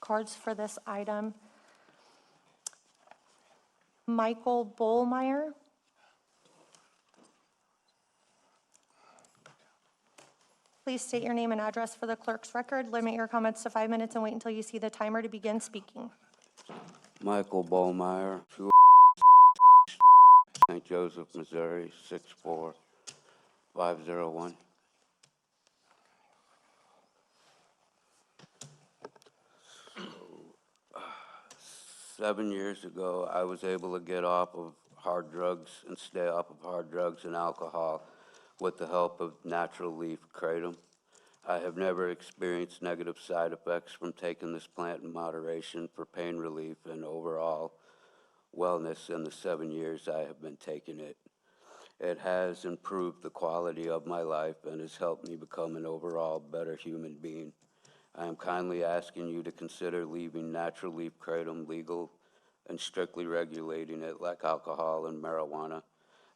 cards for this item. Michael Bollmeyer. Please state your name and address for the clerk's record. Limit your comments to 5 minutes and wait until you see the timer to begin speaking. Michael Bollmeyer, St. Joseph, Missouri, 64501. So, 7 years ago, I was able to get off of hard drugs and stay off of hard drugs and alcohol with the help of natural leaf kratom. I have never experienced negative side effects from taking this plant in moderation for pain relief and overall wellness in the 7 years I have been taking it. It has improved the quality of my life and has helped me become an overall better human being. I am kindly asking you to consider leaving natural leaf kratom legal and strictly regulating it like alcohol and marijuana.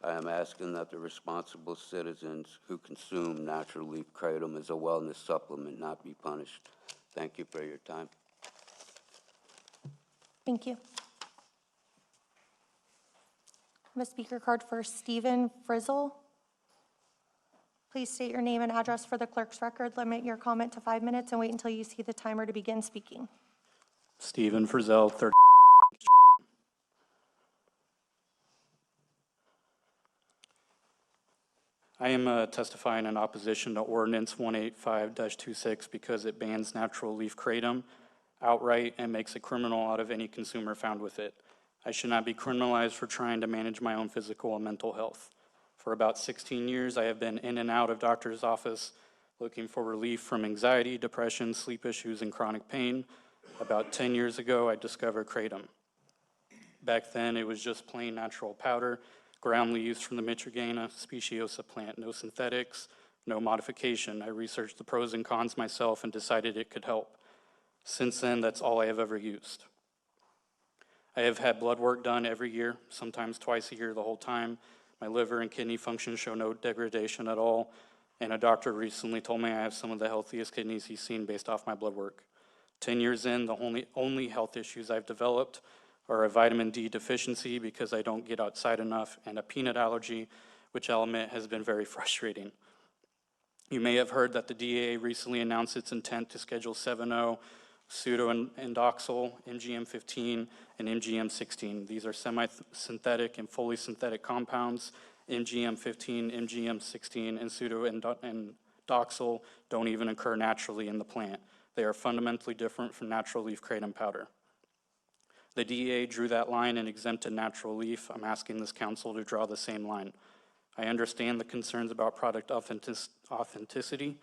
I am asking that the responsible citizens who consume natural leaf kratom as a wellness supplement not be punished. Thank you for your time. Thank you. I have a speaker card for Stephen Frizzle. Please state your name and address for the clerk's record. Limit your comment to 5 minutes and wait until you see the timer to begin speaking. Stephen Frizzle, 30. I am testifying in opposition to Ordinance 185-26 because it bans natural leaf kratom outright and makes a criminal out of any consumer found with it. I should not be criminalized for trying to manage my own physical and mental health. For about 16 years, I have been in and out of doctor's office looking for relief from anxiety, depression, sleep issues, and chronic pain. About 10 years ago, I discovered kratom. Back then, it was just plain natural powder, ground leaves from the Mitragana speciosa plant, no synthetics, no modification. I researched the pros and cons myself and decided it could help. Since then, that's all I have ever used. I have had blood work done every year, sometimes twice a year the whole time. My liver and kidney function show no degradation at all, and a doctor recently told me I have some of the healthiest kidneys he's seen based off my blood work. 10 years in, the only health issues I've developed are a vitamin D deficiency because I don't get outside enough, and a peanut allergy, which I'll admit has been very frustrating. You may have heard that the DEA recently announced its intent to schedule 7-0, pseudoindoxil, MGM-15, and MGM-16. These are semi-synthetic and fully synthetic compounds. MGM-15, MGM-16, and pseudoindoxil don't even occur naturally in the plant. They are fundamentally different from natural leaf kratom powder. The DEA drew that line and exempted natural leaf. I'm asking this council to draw the same line. I understand the concerns about product authenticity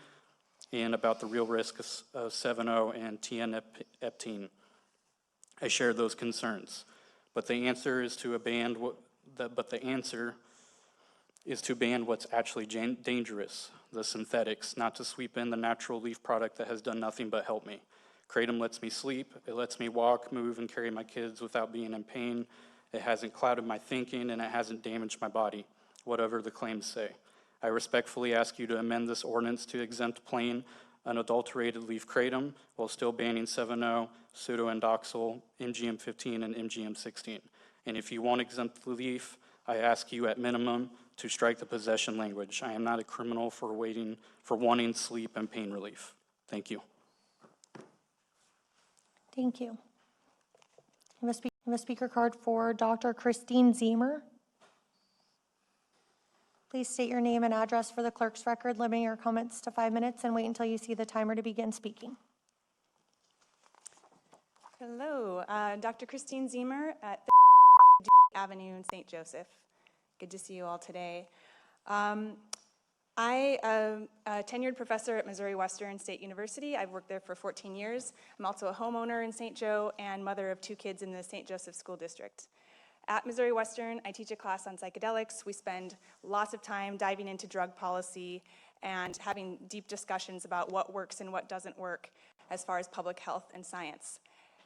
and about the real risk of 7-0 and TN-eptine. I share those concerns, but the answer is to ban what's actually dangerous, the synthetics, not to sweep in the natural leaf product that has done nothing but help me. Kratom lets me sleep, it lets me walk, move, and carry my kids without being in pain. It hasn't clouded my thinking, and it hasn't damaged my body, whatever the claims say. I respectfully ask you to amend this ordinance to exempt plain, unadulterated leaf kratom while still banning 7-0, pseudoindoxil, MGM-15, and MGM-16. And if you won't exempt the leaf, I ask you at minimum to strike the possession language. I am not a criminal for wanting sleep and pain relief. Thank you. Thank you. I have a speaker card for Dr. Christine Zemer. Please state your name and address for the clerk's record. Limit your comments to 5 minutes and wait until you see the timer to begin speaking. Hello, Dr. Christine Zemer at Avenue in St. Joseph. Good to see you all today. I am a tenured professor at Missouri Western State University. I've worked there for 14 years. I'm also a homeowner in St. Joe and mother of 2 kids in the St. Joseph School District. At Missouri Western, I teach a class on psychedelics. We spend lots of time diving into drug policy and having deep discussions about what works and what doesn't work as far as public health and science.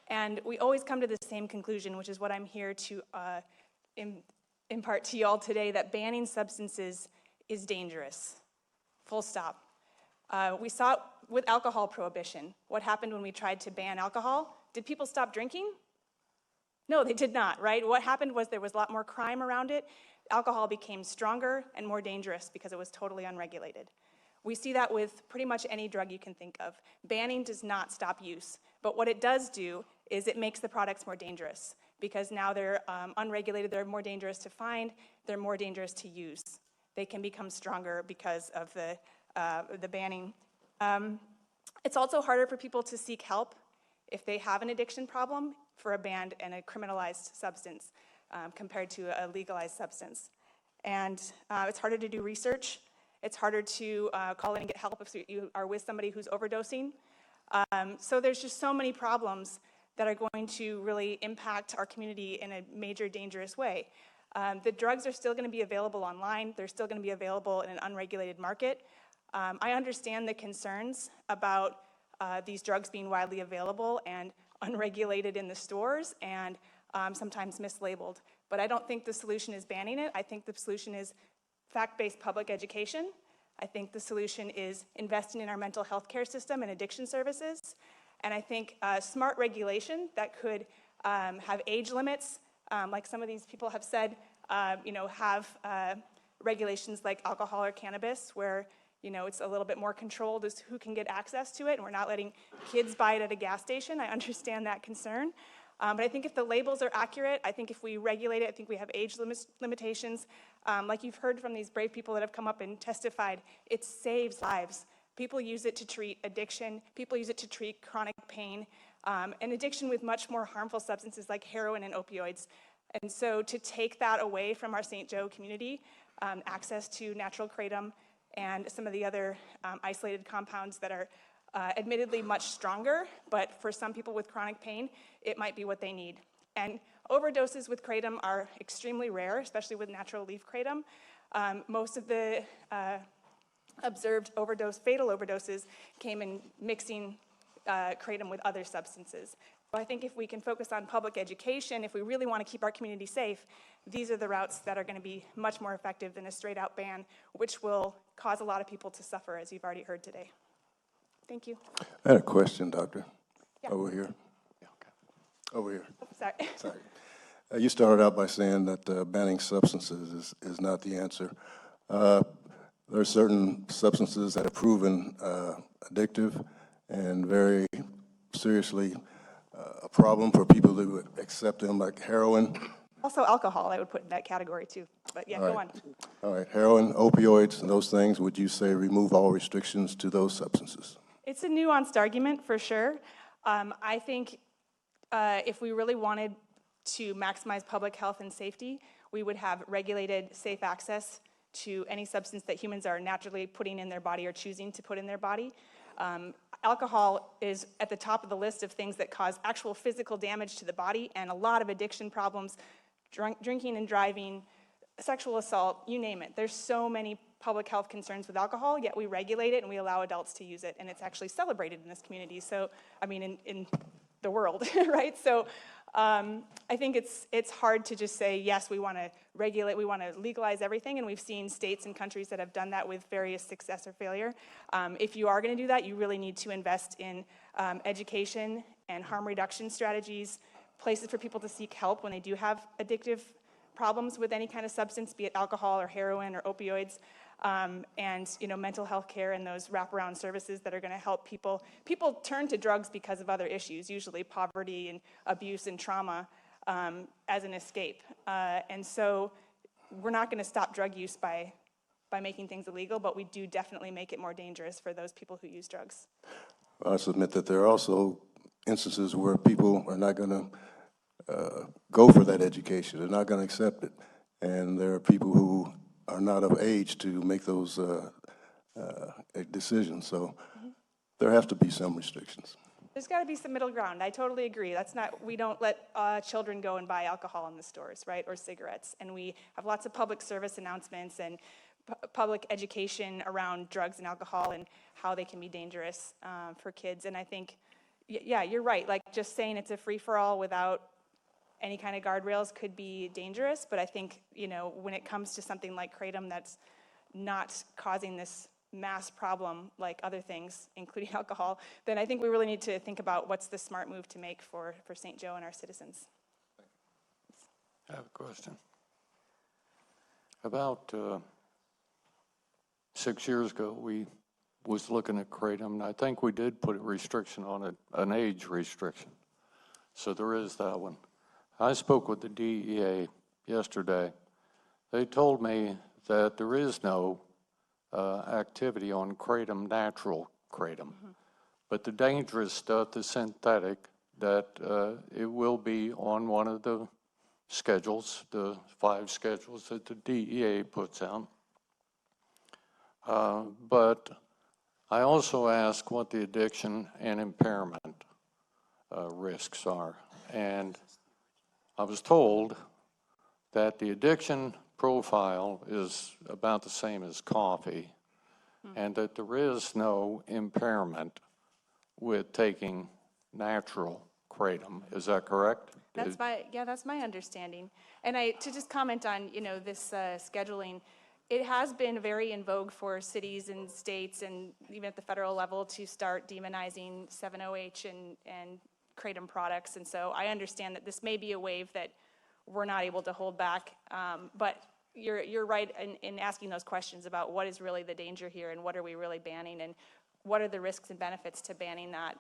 And we always come to the same conclusion, which is what I'm here to impart to you all today, that banning substances is dangerous. Full stop. We saw it with alcohol prohibition. What happened when we tried to ban alcohol? Did people stop drinking? No, they did not, right? What happened was there was a lot more crime around it. Alcohol became stronger and more dangerous because it was totally unregulated. We see that with pretty much any drug you can think of. Banning does not stop use, but what it does do is it makes the products more dangerous because now they're unregulated, they're more dangerous to find, they're more dangerous to use. They can become stronger because of the banning. It's also harder for people to seek help if they have an addiction problem for a banned and a criminalized substance compared to a legalized substance. And it's harder to do research. It's harder to call in and get help if you are with somebody who's overdosing. So there's just so many problems that are going to really impact our community in a major dangerous way. The drugs are still going to be available online. They're still going to be available in an unregulated market. I understand the concerns about these drugs being widely available and unregulated in the stores and sometimes mislabeled. But I don't think the solution is banning it. I think the solution is fact-based public education. I think the solution is investing in our mental health care system and addiction services. And I think smart regulation that could have age limits, like some of these people have said, have regulations like alcohol or cannabis where it's a little bit more controlled as who can get access to it, and we're not letting kids buy it at a gas station. I understand that concern. But I think if the labels are accurate, I think if we regulate it, I think we have age limitations. Like you've heard from these brave people that have come up and testified, it saves lives. People use it to treat addiction. People use it to treat chronic pain, and addiction with much more harmful substances like heroin and opioids. And so to take that away from our St. Joe community, access to natural kratom and some of the other isolated compounds that are admittedly much stronger, but for some people with chronic pain, it might be what they need. And overdoses with kratom are extremely rare, especially with natural leaf kratom. Most of the observed fatal overdoses came in mixing kratom with other substances. So I think if we can focus on public education, if we really want to keep our community safe, these are the routes that are going to be much more effective than a straight-out ban, which will cause a lot of people to suffer, as you've already heard today. Thank you. I had a question, Doctor. Yeah. Over here. Over here. Oh, sorry. Sorry. You started out by saying that banning substances is not the answer. There are certain substances that are proven addictive and very seriously a problem for people who accept them, like heroin. Also alcohol, I would put in that category too. But yeah, go on. All right, heroin, opioids, and those things, would you say remove all restrictions to those substances? It's a nuanced argument for sure. I think if we really wanted to maximize public health and safety, we would have regulated, safe access to any substance that humans are naturally putting in their body or choosing to put in their body. Alcohol is at the top of the list of things that cause actual physical damage to the body and a lot of addiction problems, drinking and driving, sexual assault, you name it. There's so many public health concerns with alcohol, yet we regulate it and we allow adults to use it, and it's actually celebrated in this community. So, I mean, in the world, right? So I think it's hard to just say, yes, we want to regulate, we want to legalize everything, and we've seen states and countries that have done that with various success or failure. If you are going to do that, you really need to invest in education and harm reduction strategies, places for people to seek help when they do have addictive problems with any kind of substance, be it alcohol or heroin or opioids, and mental health care and those wraparound services that are going to help people. People turn to drugs because of other issues, usually poverty and abuse and trauma, as an escape. And so we're not going to stop drug use by making things illegal, but we do definitely make it more dangerous for those people who use drugs. I submit that there are also instances where people are not going to go for that education. They're not going to accept it. And there are people who are not of age to make those decisions. So there have to be some restrictions. There's got to be some middle ground. I totally agree. We don't let children go and buy alcohol in the stores, right, or cigarettes. And we have lots of public service announcements and public education around drugs and alcohol and how they can be dangerous for kids. And I think, yeah, you're right. Like just saying it's a free-for-all without any kind of guardrails could be dangerous. But I think, when it comes to something like kratom that's not causing this mass problem like other things, including alcohol, then I think we really need to think about what's the smart move to make for St. Joe and our citizens. I have a question. About 6 years ago, we was looking at kratom, and I think we did put a restriction on it, an age restriction. So there is that one. I spoke with the DEA yesterday. They told me that there is no activity on kratom, natural kratom. But the dangerous stuff, the synthetic, that it will be on one of the schedules, the 5 schedules that the DEA puts out. But I also ask what the addiction and impairment risks are. And I was told that the addiction profile is about the same as coffee, and that there is no impairment with taking natural kratom. Is that correct? That's my understanding. And to just comment on, this scheduling, it has been very in vogue for cities and states and even at the federal level to start demonizing 7-OH and kratom products. And so I understand that this may be a wave that we're not able to hold back. But you're right in asking those questions about what is really the danger here and what are we really banning and what are the risks and benefits to banning that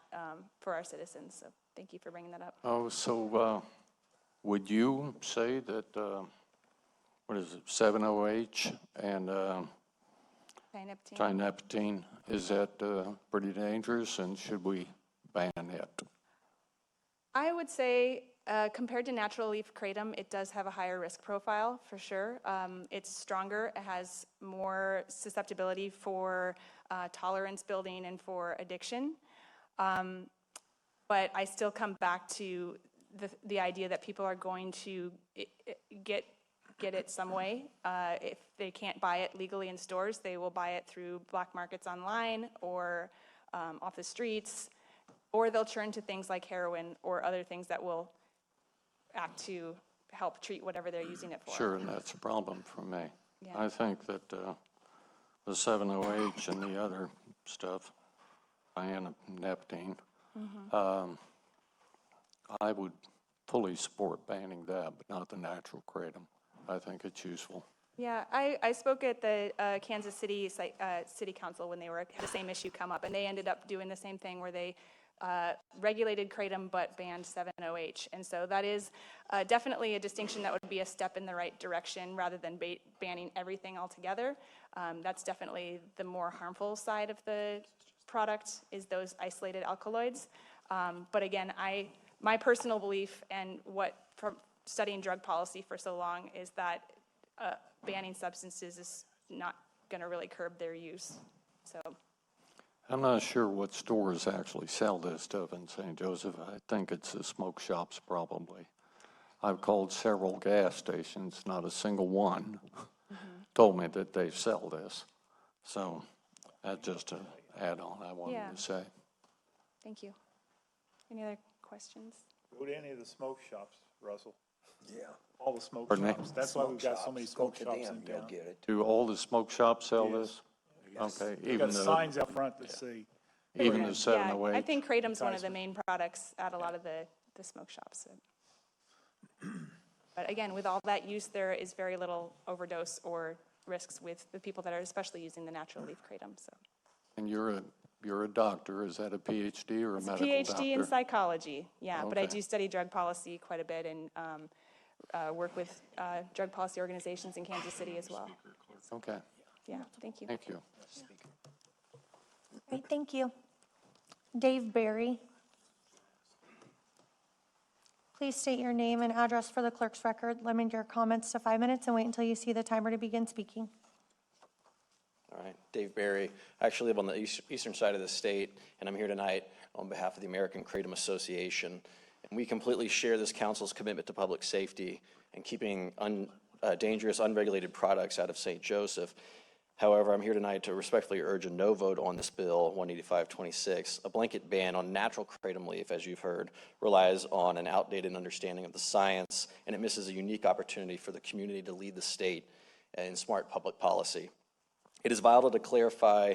for our citizens. So thank you for bringing that up. Oh, so would you say that, 7-OH and tyneptine, is that pretty dangerous, and should we ban it? I would say compared to natural leaf kratom, it does have a higher risk profile for sure. It's stronger, it has more susceptibility for tolerance building and for addiction. But I still come back to the idea that people are going to get it some way. If they can't buy it legally in stores, they will buy it through black markets online or off the streets, or they'll turn to things like heroin or other things that will act to help treat whatever they're using it for. Sure, and that's a problem for me. Yeah. I think that the 7-OH and the other stuff, tyneptine, I would fully support banning that, but not the natural kratom. I think it's useful. Yeah, I spoke at the Kansas City City Council when they had the same issue come up, and they ended up doing the same thing where they regulated kratom but banned 7-OH. And so that is definitely a distinction that would be a step in the right direction rather than banning everything altogether. That's definitely the more harmful side of the product, is those isolated alkaloids. But again, my personal belief and from studying drug policy for so long is that banning substances is not going to really curb their use. So I'm not sure what stores actually sell this stuff in St. Joseph. I think it's the smoke shops probably. I've called several gas stations, not a single one told me that they sell this. So that's just an add-on I wanted to say. thank you. Any other questions? Go to any of the smoke shops, Russell. Yeah. All the smoke Pardon me? shops. That's why we've got so many Go smoke to shops them, in you'll town. get it. Do all the smoke shops sell Yes. this? Okay, We've even got the signs out front that say, even the Yeah, 7-OH? I think kratom's one of the main products at a lot of the smoke shops. But again, with all that use, there is very little overdose or risks with the people that are especially using the natural leaf kratom. So, And you're a doctor. Is that a PhD or a medical doctor? PhD in psychology, yeah. But I Okay. do study drug policy quite a bit and work with drug policy organizations in Kansas City as well. Okay, Yeah, thank you. thank you. Great, thank you. Dave Barry. Please state your name and address for the clerk's record. Limit your comments to 5 minutes and wait until you see the timer to begin speaking. All right, Dave Barry. I actually live on the eastern side of the state, and I'm here tonight on behalf of the American Kratom Association. And we completely share this council's commitment to public safety and keeping dangerous, unregulated products out of St. Joseph. However, I'm here tonight to respectfully urge a no vote on this bill, 18526. A blanket ban on natural kratom leaf, as you've heard, relies on an outdated understanding of the science, and it misses a unique opportunity for the community to lead the state in smart public policy. It is vital to clarify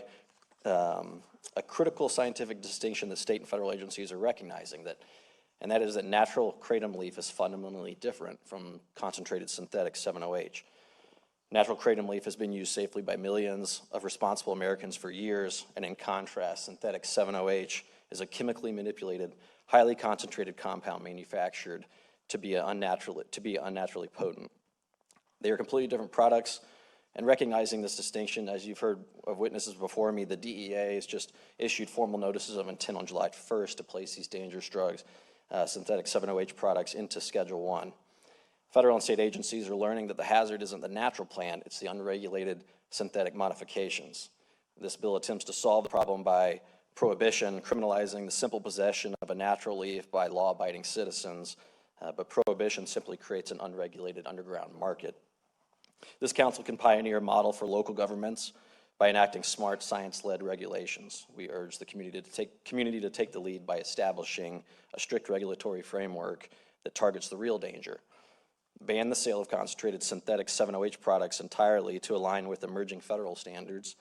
a critical scientific distinction that state and federal agencies are recognizing, and that is that natural kratom leaf is fundamentally different from concentrated synthetic 7-OH. Natural kratom leaf has been used safely by millions of responsible Americans for years, and in contrast, synthetic 7-OH is a chemically manipulated, highly concentrated compound manufactured to be unnaturally potent. They are completely different products, and recognizing this distinction, as you've heard of witnesses before me, the DEA has just issued formal notices of intent on July 1st to place these dangerous drugs, synthetic 7-OH products, into Schedule 1. Federal and state agencies are learning that the hazard isn't the natural plant, it's the unregulated synthetic modifications. This bill attempts to solve the problem by prohibition, criminalizing the simple possession of a natural leaf by law-abiding citizens, but prohibition simply creates an unregulated underground market. This council can pioneer a model for local governments by enacting smart, science-led regulations. We urge the community to take the lead by establishing a strict regulatory framework that targets the real danger. Ban the sale of concentrated synthetic 7-OH products entirely to align with emerging federal standards,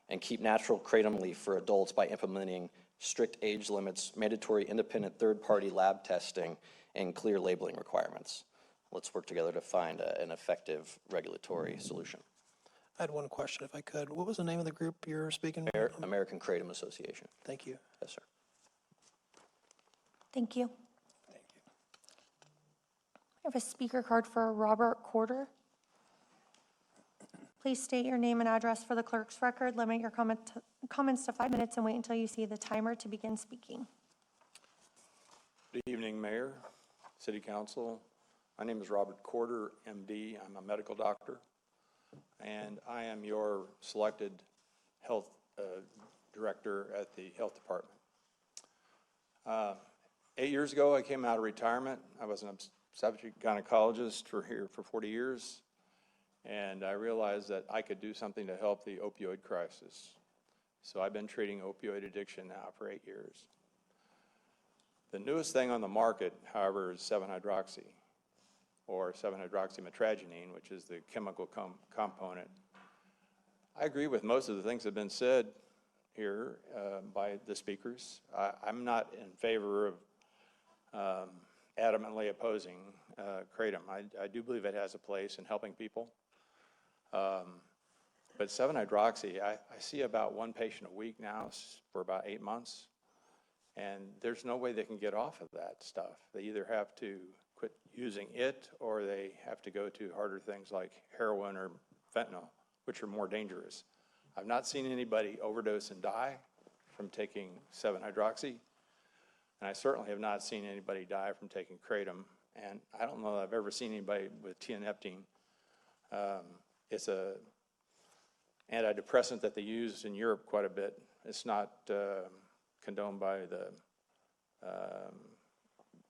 and keep natural kratom leaf for adults by implementing strict age limits, mandatory independent third-party lab testing, and clear labeling requirements. Let's work together to find an effective regulatory solution. I had one question, if I could. What was the name of the group you're speaking about? American Kratom Association. Thank you. Yes, sir. Thank you. I have a speaker card for Robert Corder. Please state your name and address for the clerk's record. Limit your comments to 5 minutes and wait until you see the timer to begin speaking. Good evening, Mayor, City Council. My name is Robert Corder, MD. I'm a medical doctor, and I am your selected health director at the health department. 8 years ago, I came out of retirement. I was an obstetric gynecologist for 40 years, and I realized that I could do something to help the opioid crisis. So I've been treating opioid addiction now for 8 years. The newest thing on the market, however, is 7-hydroxy, or 7-hydroxymetragenine, which is the chemical component. I agree with most of the things that have been said here by the speakers. I'm not in favor of adamantly opposing kratom. I do believe it has a place in helping people. But 7-hydroxy, I see about one patient a week now for about 8 months, and there's no way they can get off of that stuff. They either have to quit using it, or they have to go to harder things like heroin or fentanyl, which are more dangerous. I've not seen anybody overdose and die from taking 7-hydroxy, and I certainly have not seen anybody die from taking kratom, and I don't know that I've ever seen anybody with tianeptine. It's a antidepressant that they use in Europe quite a bit. It's not condoned by the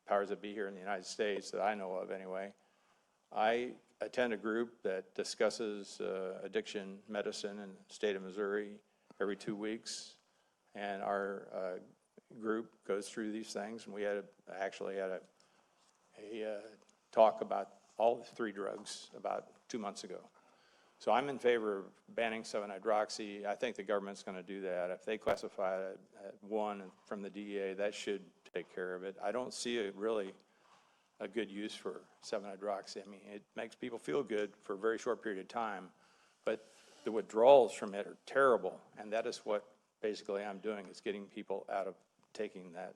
powers that be here in the United States that I know of anyway. I attend a group that discusses addiction medicine in the state of Missouri every 2 weeks, and our group goes through these things, and we actually had a talk about all the 3 drugs about 2 months ago. So I'm in favor of banning 7-hydroxy. I think the government's going to do that. If they classify it at 1 from the DEA, that should take care of it. I don't see really a good use for 7-hydroxy. I mean, it makes people feel good for a very short period of time, but the withdrawals from it are terrible, and that is what basically I'm doing, is getting people out of taking that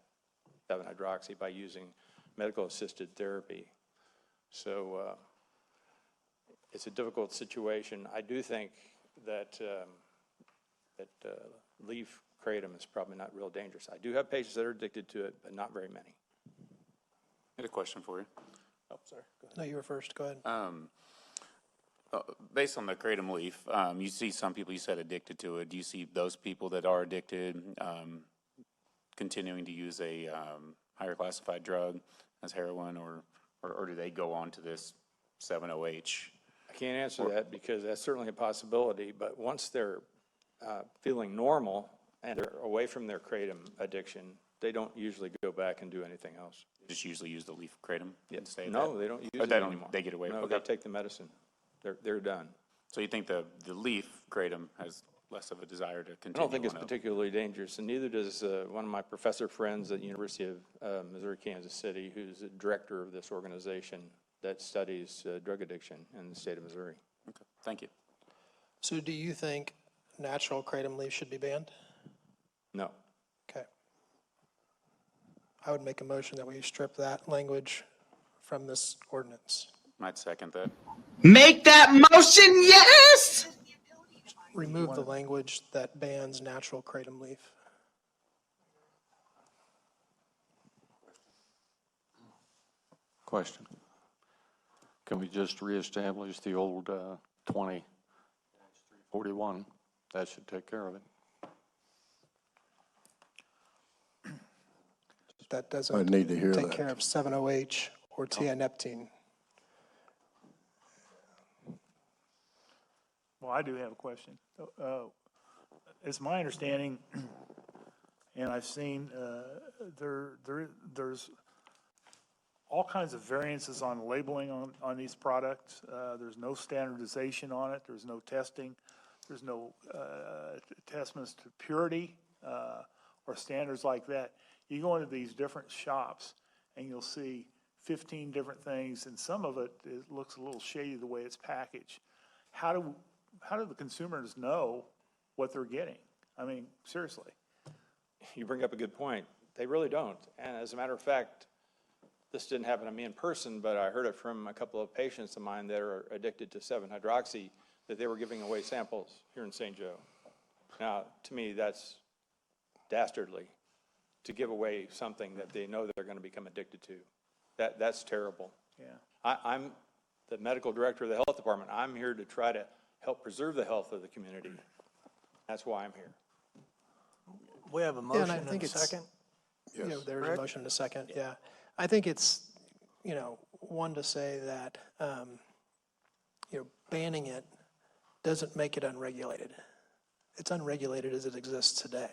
7-hydroxy by using medical-assisted therapy. So it's a difficult situation. I do think that leaf kratom is probably not real dangerous. I do have patients that are addicted to it, but not very many. I had a question for you. Oh, sorry. Go ahead. No, you were first. Go ahead. Based on the kratom leaf, you see some people, you said, addicted to it. Do you see those people that are addicted continuing to use a higher classified drug as heroin, or do they go on to this 7-OH? I can't answer that because that's certainly a possibility, but once they're feeling normal and they're away from their kratom addiction, they don't usually go back and do anything else. They just usually use the leaf kratom? Yeah. And stay No, that? they don't use Or it they don't, anymore. they get away No, with they it? take the medicine. They're done. So you think the leaf kratom has less of a desire to I continue? don't think it's on up? particularly dangerous, and neither does one of my professor friends at the University of Missouri, Kansas City, who's the director of this organization that studies drug addiction in the state of Missouri. Okay, thank you. So do you think natural kratom leaf should be banned? No. Okay. I would make a motion that we strip that language from this ordinance. I'd second that. Make that motion, yes! Remove the language that bans natural kratom leaf. Question. Can we just reestablish the old 20-341? That should take care of it. That I doesn't need to hear take that. care of 7-OH or tianeptine. Well, I do have a question. It's my understanding, and I've seen, there's all kinds of variances on labeling on these products. There's no standardization on it. There's no testing. There's no testments to purity or standards like that. You go into these different shops and you'll see 15 different things, and some of it looks a little shady the way it's packaged. How do the consumers know what they're getting? I mean, seriously. You bring up a good point. They really don't. And as a matter of fact, this didn't happen to me in person, but I heard it from a couple of patients of mine that are addicted to 7-hydroxy, that they were giving away samples here in St. Joe. Now, to me, that's dastardly, to give away something that they know they're going to become addicted to. That's terrible. Yeah. I'm the medical director of the health department. I'm here to try to help preserve the health of the community. That's why I'm here. We have a Yeah, and motion I and think a it's, second. there's a motion and a second, yeah. I think it's, one to say that, banning it doesn't make it unregulated. It's unregulated as it exists today.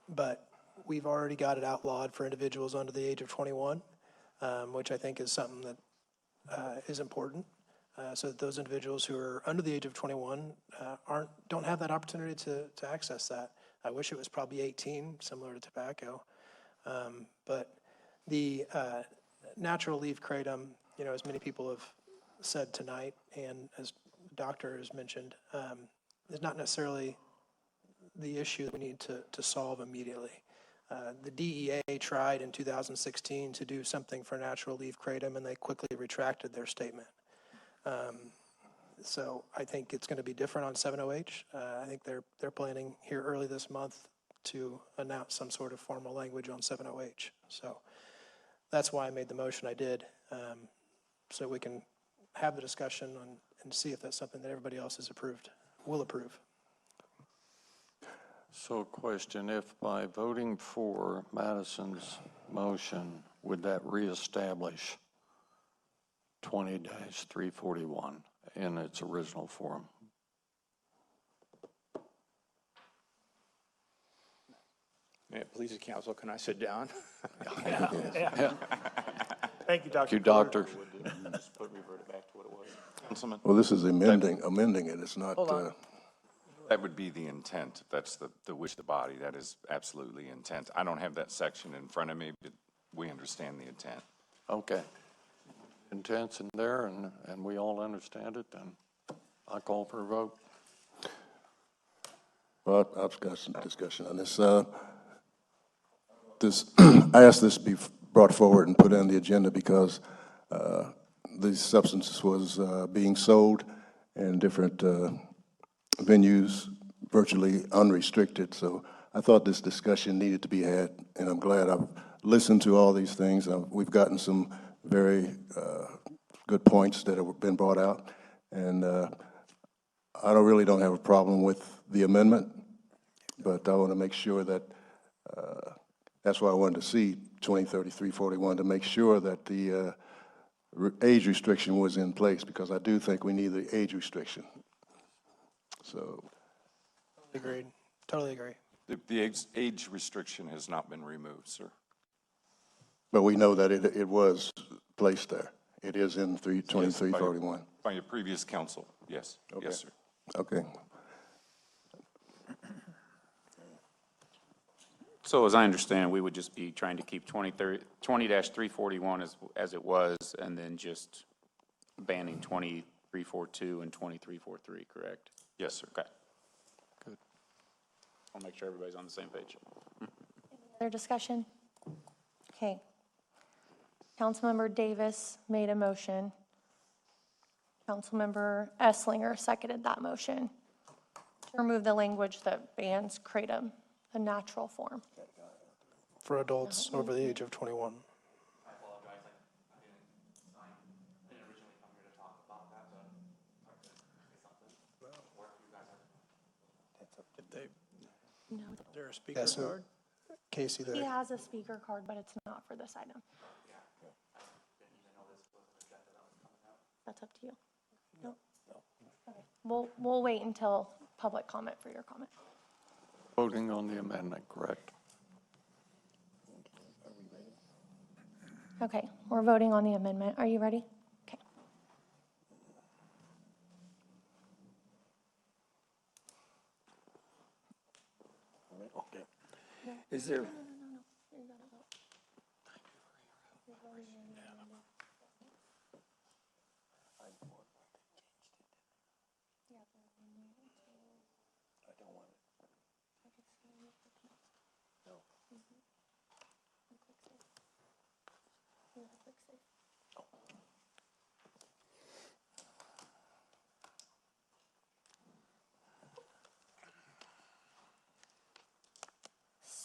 But we've already got it outlawed for individuals under the age of 21, which I think is something that is important. So that those individuals who are under the age of 21 don't have that opportunity to access that. I wish it was probably 18, similar to tobacco. But the natural leaf kratom, as many people have said tonight, and as the doctor has mentioned, is not necessarily the issue that we need to solve immediately. The DEA tried in 2016 to do something for natural leaf kratom, and they quickly retracted their statement. So I think it's going to be different on 7-OH. I think they're planning here early this month to announce some sort of formal language on 7-OH. So that's why I made the motion I did, so we can have the discussion and see if that's something that everybody else will approve. So question, if by voting for Madison's motion, would that reestablish 20-341 in its original form? May it please the council, can I sit down? Yeah. Thank you, Dr. Thank you, doctor. Just revert it back to what it was. Councilman? Well, this is amending it. It's not, That would be the intent. That's the wish of the body. That is absolutely intent. I don't have that section in front of me, but we understand the intent. Okay. Intent's in there, and we all understand it, then I call for a vote. well, I've got some discussion on this. I asked this be brought forward and put on the agenda because these substances was being sold in different venues, virtually unrestricted. So I thought this discussion needed to be had, and I'm glad I've listened to all these things. We've gotten some very good points that have been brought out, and I really don't have a problem with the amendment, but I want to make sure that that's why I wanted to see 20-33-41 to make sure that the age restriction was in place, because I do think we need the age restriction. So. Agreed. Totally agree. The age restriction has not been removed, sir. But we know that it was placed there, It is in Yes, 2341. By your previous council, yes. Okay. Yes, sir. Okay. So as I understand, we would just be trying to keep 20-341 as it was, and then just banning 2342 and 2343, correct? Yes, sir. Okay. Good. I'll make sure everybody's on the same page. Other discussion? Okay. Councilmember Davis made a motion. Councilmember Esslinger seconded that motion to remove the language that bans kratom, the natural form. For adults over the age of 21. There a speaker so card? Casey, He has a speaker card, but it's not for this item. That's up to you. No? Okay. We'll wait until public comment for your comment. Voting on the amendment, correct? Okay, we're voting on the amendment. Are you ready? Okay. Okay. Is there?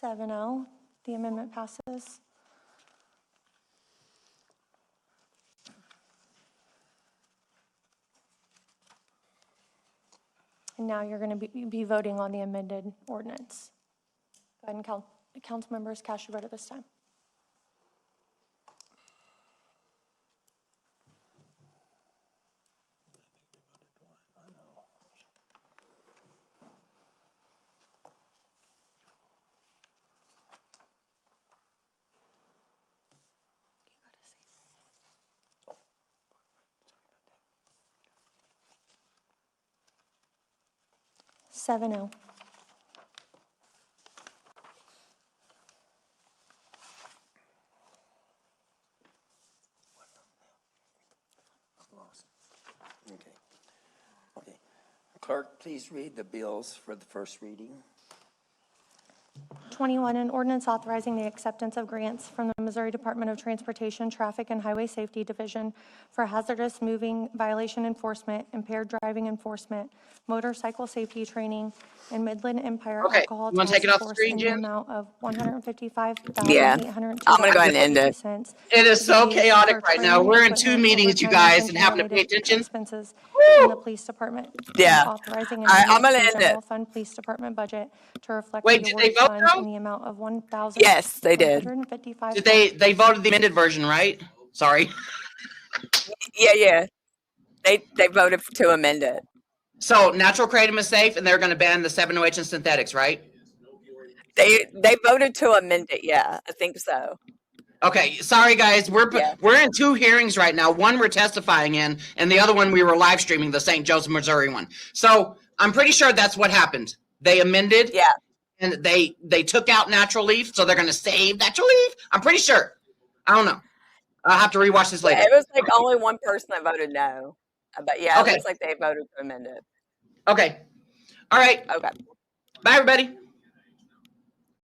Seven oh, the amendment passes. And now you're going to be voting on the amended ordinance. Go ahead and council members, cast your vote at this time. Seven oh. Okay. Okay. Clerk, please read the bills for the first reading. 21, an ordinance authorizing the acceptance of grants from the Missouri Department of Transportation Traffic and Highway Safety Division for hazardous moving violation enforcement, impaired driving enforcement, motorcycle safety training, and Midland Empire Okay, Alcohol you wanna take Task it off the Force screen, in the Jen? amount of Yeah, $155,802. I'm gonna go ahead and end it. It is so chaotic right now. We're in two meetings, you guys, and having to pay attention. Expenses in the police department. Yeah. And authorizing All right, I'm amendments gonna to the end it. general fund police department budget to reflect Wait, the did they awarded vote funds though? in the amount of Yes, they did. $1,155. Did they voted the amended version, right? Sorry. Yeah. They voted to amend it. So natural kratom is safe and they're gonna ban the 7-OH and synthetics, right? They voted to amend it. Yeah, I think so. Okay, sorry guys, Yeah. we're in two hearings right now. One we're testifying in, and the other one we were live streaming, the St. Joseph, Missouri one. So I'm pretty sure that's what happened. They amended. Yeah. And they took out natural leaf, so they're gonna save natural leaf. I'm pretty sure. I don't know. I'll have to rewatch this later. Yeah, it was like only one person that voted no. But yeah, Okay. it looks like they voted to amend it. Okay. All right. Okay. Bye, everybody.